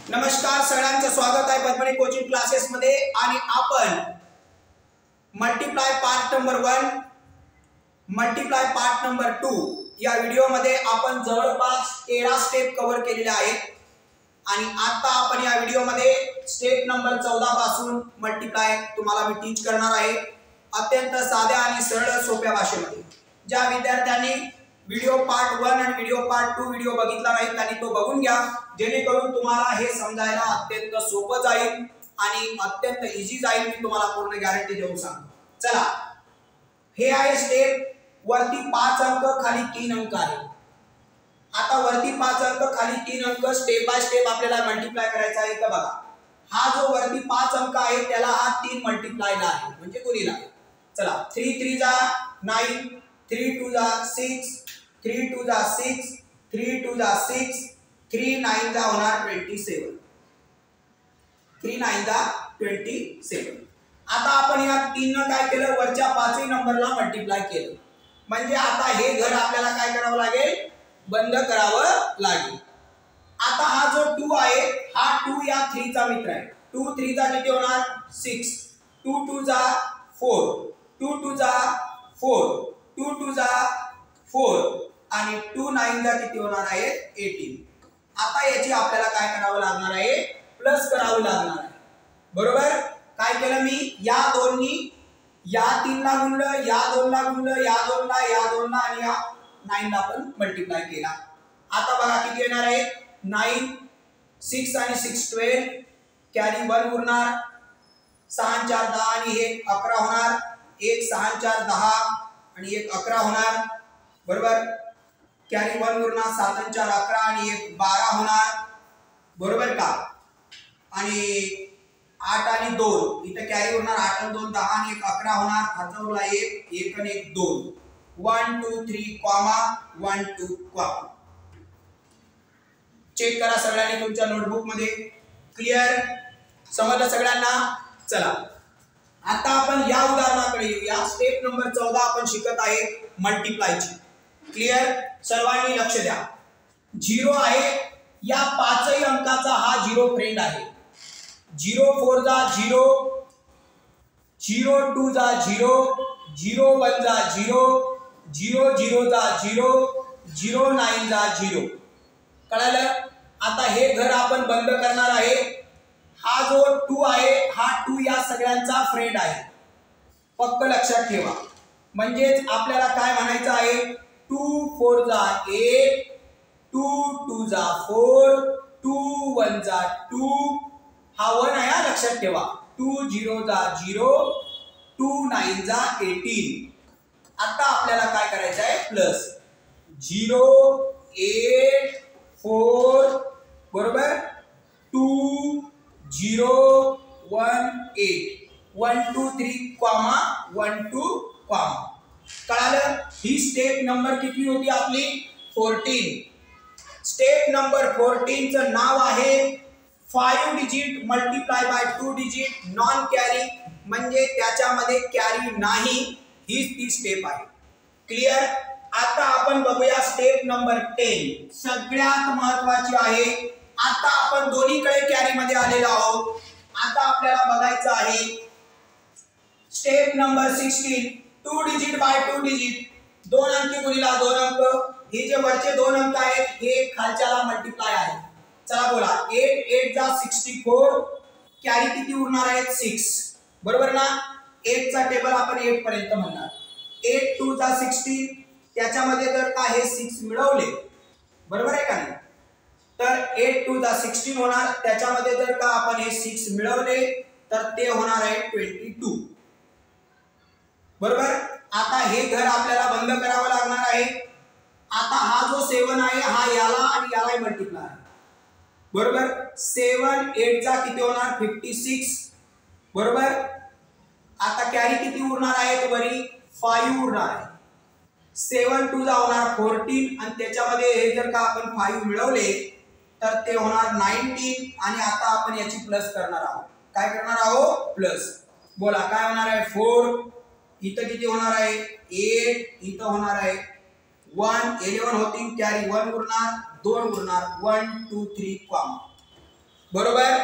नमस्कार, सगळ्यांचं स्वागत आहे पद्मनी कोचिंग क्लासेस मध्ये। आणि आपण multiply part number 1 multiply part number 2 या व्हिडिओ मध्ये आपण जवळपास 13 स्टेप कव्हर केलेले आहेत। आणि आता आपण या व्हिडिओ मध्ये स्टेप नंबर 14 पासून मल्टीप्लाय तुम्हाला मी टीच करणार आहे, अत्यंत साध्या आणि सरळ सोप्या भाषेमध्ये। ज्या विद्यार्थ्यांनी व्हिडिओ पार्ट 1 आणि व्हिडिओ पार्ट 2 व्हिडिओ बघितला नाही त्यांनी तो बघून घ्या, जेणेकरून तुम्हाला हे समजायला अत्यंत सोपं जाईल आणि अत्यंत इझी जाईल। मी तुम्हाला पूर्ण गॅरंटी देऊन सांगतो। चला, हे आहे स्टेप। वरती 5 अंक खाली 3 अंक आहे। आता वरती 5 अंक खाली 3 अंक स्टेप बाय स्टेप आपल्याला मल्टीप्लाय करायचा आहे। तर बघा, हा जो वरती 5 अंक आहे त्याला हा 3 मल्टीप्लायला आहे, म्हणजे गुणिला आहे। चला, 3 3 जा 9, 3 2 जा 6, 3 2 जा 6, 3 2 जा 6, 3 9 जा होणार 27, 3 9 जा 27। आता आपण या 3 न काय केलं, वरच्या 5ही नंबरला मल्टीप्लाय केलं, म्हणजे आता हे घर आपल्याला काय करावं लागेल, बंद करावं लागेल। आता हा जो 2 आहे, हा 2 या 3 चा मित्र आहे। 2 3 जा किती होणार 6, 2 2 जा 4, 2 2 जा 4, 2 2 जा 4 आणि 2 9 जा किती होणार आहे 18। आता याची आपल्याला काय करावं लागणार आहे, प्लस करावं लागणार आहे। बरोबर, काय केलं मी, या 2 नी या 3 ला गुणलं, या 2 ला गुणलं, या 2 ला, या 2 ला आणि या 9 ला पण मल्टीप्लाय केला। आता बघा किती येणार आहे, 9 6 आणि 6 12, कॅरी 1 उरणार, 6 4 10 आणि 1 11 होणार, 1 6 4 10 आणि 1 11 होणार। बरोबर, कॅरी 1 उरणार, 7 4 11 आणि 1 12 होणार। बरोबर का, आणि 8 आणि 2 इथे कॅरी उरणार, 8 आणि 2 10 आणि 1 11 होणार। हाचा उरला 1 1 आणि 1 2, 1 2 3 कॉमा 1 2 कॉमा। चेक करा सगळ्यांनी तुमच्या नोटबुक मध्ये। क्लियर, समजलं सगळ्यांना? चला, आता आपण या उदाहरणाकडे येऊया। स्टेप नंबर 14 आपण शिकत आहे मल्टीप्लायची। क्लियर, सर्वांनी लक्ष द्या। 0 आहे, या 5ही अंकाचा हा 0 फ्रेंड आहे। 0 4 जा 0, 0 2 जा 0, 0 1 जा 0, 0 0 जा 0, 0 9 जा 0। कळालं? आता हे घर आपण बंद करणार आहे। हा जो 2 आहे, हा 2 या सगळ्यांचा फ्रेंड आहे, फक्त लक्षात ठेवा। म्हणजेच आपल्याला काय म्हणायचं आहे, 2 4 जा 8, 2 2 जा 4, 2 1 जा 2, हा 1 आहे लक्षात ठेवा। 2 0 जा 0, 2 9 जा 18। आता आपल्याला काय करायचं आहे, प्लस 0 8 4, बरोबर, 2 0 1 8, 1 2 3 कॉमा 1 2 कॉमा। कळालं? ही स्टेप नंबर किती होती आपली, 14। स्टेप नंबर 14 चं नाव आहे 5 digit multiply by 2 digit non carry, म्हणजे त्याच्यामध्ये कॅरी नाही, हीच ती स्टेप आहे। क्लियर? आता आपण बघूया स्टेप नंबर 10, सगळ्यात महत्त्वाची आहे। आता आपण दोन्हीकडे कॅरी मध्ये आलेलो आहोत। आता आपल्याला बघायचं आहे step number 16, 2 digit bye 2 digit, 2 अंकी गुणिला 2 अंक। हे जे वरचे 2 अंक आहेत हे खालच्याला मल्टीप्लाय आहे। चला बोला, 8 8 जा 64, कॅरी किती उरणार आहे 6। बरोबर ना, 8 चा टेबल आपण 8 पर्यंत म्हणणार। 8 2 जा 16, त्याच्यामध्ये जर का हे 6 मिळवले, बरोबर आहे का नाही, तर 8 2 जा 16 होणार। त्याच्यामध्ये जर का आपण हे 6 मिळवले तर ते होणार आहे 22। बरोबर, आता हे घर आपल्याला बंद करावं लागणार आहे। आता हा जो 7 आहे हा याला आणि याला मल्टीप्लाय आहे। बरोबर, 7 8 चा किती होणार 56। बरोबर, आता कॅरी किती उरणार आहे, वरी 5 उरणार आहे। 7 2 जा होणार 14 आणि त्याच्यामध्ये हे जर का आपण 5 मिळवले तर ते होणार 19। आणि आता आपण याची प्लस करणार आहोत। काय करणार आहोत, प्लस। बोला काय होणार आहे, 4, इथं किती होणार आहे 8, इथं होणार आहे 1 11 होतील, कॅरी 1 उरणार, 2 उरणार, 1 2 3 कॉमा। बरोबर,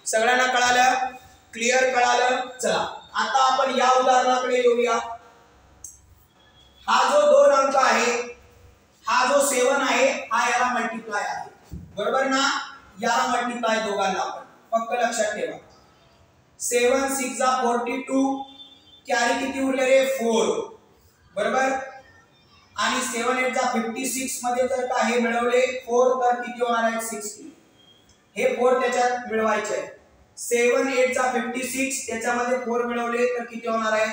सगळ्यांना कळालं? क्लिअर कळालं? चला आता आपण या उदाहरणाकडे येऊया. हा जो 2 अंक आहे, हा जो 7 आहे, हा याला मल्टिप्लाय आहे. बरोबर ना? याला मल्टिप्लाय दोघांना आपण फक्त लक्षात ठेवा. 7 6 जा 42, कॅरी किती उरले रे? 4. बरोबर, आणि 7 8 जा 56 मध्ये जर का हे मिळवले 4 तर किती होणार आहे? 60. हे 4 त्याच्यात मिळवायचे आहे. 7 8 जा 56 त्याच्यामध्ये 4 मिळवले तर किती होणार आहे?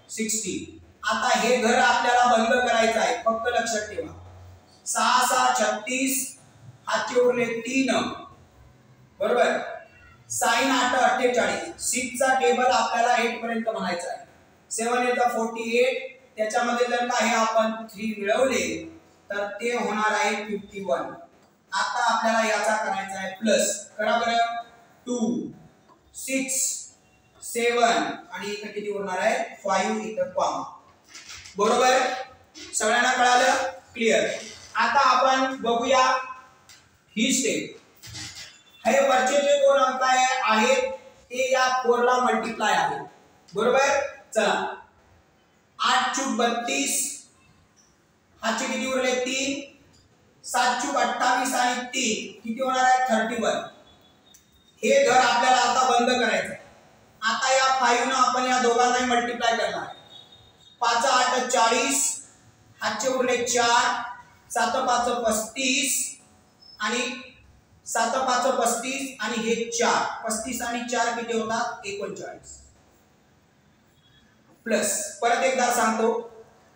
60. आता हे घर आपल्याला बंद करायचं आहे, फक्त लक्षात ठेवा. 6 6 36, हातचे उरले 3. बरोबर, साइन 8 48, 6 चा टेबल आपल्याला 8 पर्यंत म्हणायचा आहे. 7 8 जा 48, त्याच्यामध्ये जर का हे आपण 3 मिळवले तर ते होणार आहे 51. आता आपल्याला याचा करायचा आहे प्लस. करा बरं. 2 6 7 आणि इथे किती होणार आहे? 5. इथे कॉमा. बरोबर, सगळ्यांना कळालं? क्लिअर. आता आपण बघूया ही स्टेप. हे वरचे जे 2 अंक आहेत ते या 4 ला मल्टिप्लाय आहे. बरोबर, चला 8 चूक 32, हाचे किती उरले? 3. 7 चूक 28 आणि 3 किती होणार आहे? 31. हे घर आपल्याला आता बंद करायचं आहे. आता या 5 ने आपण या दोघांना मल्टिप्लाय करणार आहे. 5 8 40, हाचे उरले 4, 7 5 35 आणि 7 5 35 आणि हे 4. 35 आणि 4 किती होतात? 39. प्लस परत एकदा सांगतो,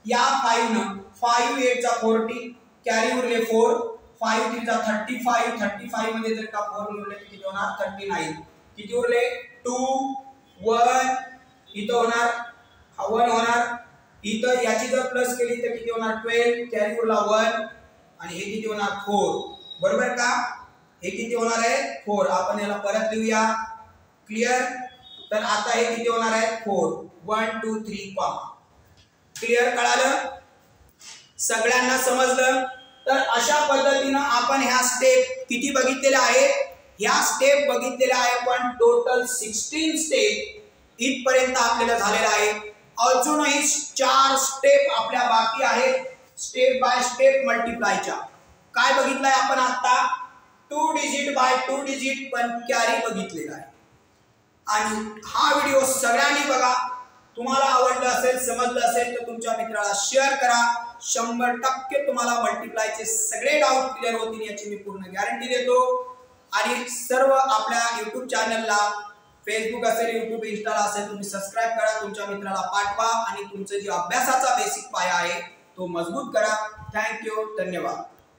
या 5 न 5 8 जा 40, कॅरी उरले 4, 5 3 जा 35, 35 मध्ये जर का 4 उरले तर किती होणार? 39. किती उरले? 2 1, इथं होणार 1 होणार. इथं याची जर प्लस केली तर किती होणार? 12, कॅरी उरला 1 आणि हे किती होणार? 4. बरोबर का? हे किती होणार आहे? 4. आपण याला परत लिहूया. क्लिअर? तर आता हे किती होणार आहे? 4. 1 2 3 कॉमा. क्लिअर कळालं? सगळ्यांना समजलं? तर अशा पद्धतीने आपण ह्या स्टेप किती बघितलेल्या आहेत? ह्या स्टेप बघितलेल्या आहे, पण टोटल 16 स्टेप इथपर्यंत आपल्याला झालेला आहे. अजूनही 4 स्टेप आपल्या बाकी आहेत स्टेप बाय स्टेप मल्टिप्लायच्या. काय बघितलंय आपण आता? 2 डिजिट बाय 2 डिजिट पण कॅरी बघितलेला आहे. आणि हा व्हिडिओ सगळ्यांनी बघा. तुम्हाला आवडलं असेल, समजलं असेल तर तुमच्या मित्राला शेअर करा. 100% तुम्हाला मल्टिप्लायचे सगळे डाऊट क्लिअर होतील याची मी पूर्ण गॅरंटी देतो. आणि सर्व आपल्या YouTube चॅनलला, फेसबुक असेल, YouTube इंस्टाला असेल, तुम्ही सबस्क्राइब करा, तुमच्या मित्राला पाठवा आणि तुमचा जो अभ्यासाचा बेसिक पाया आहे तो मजबूत करा. थँक्यू, धन्यवाद.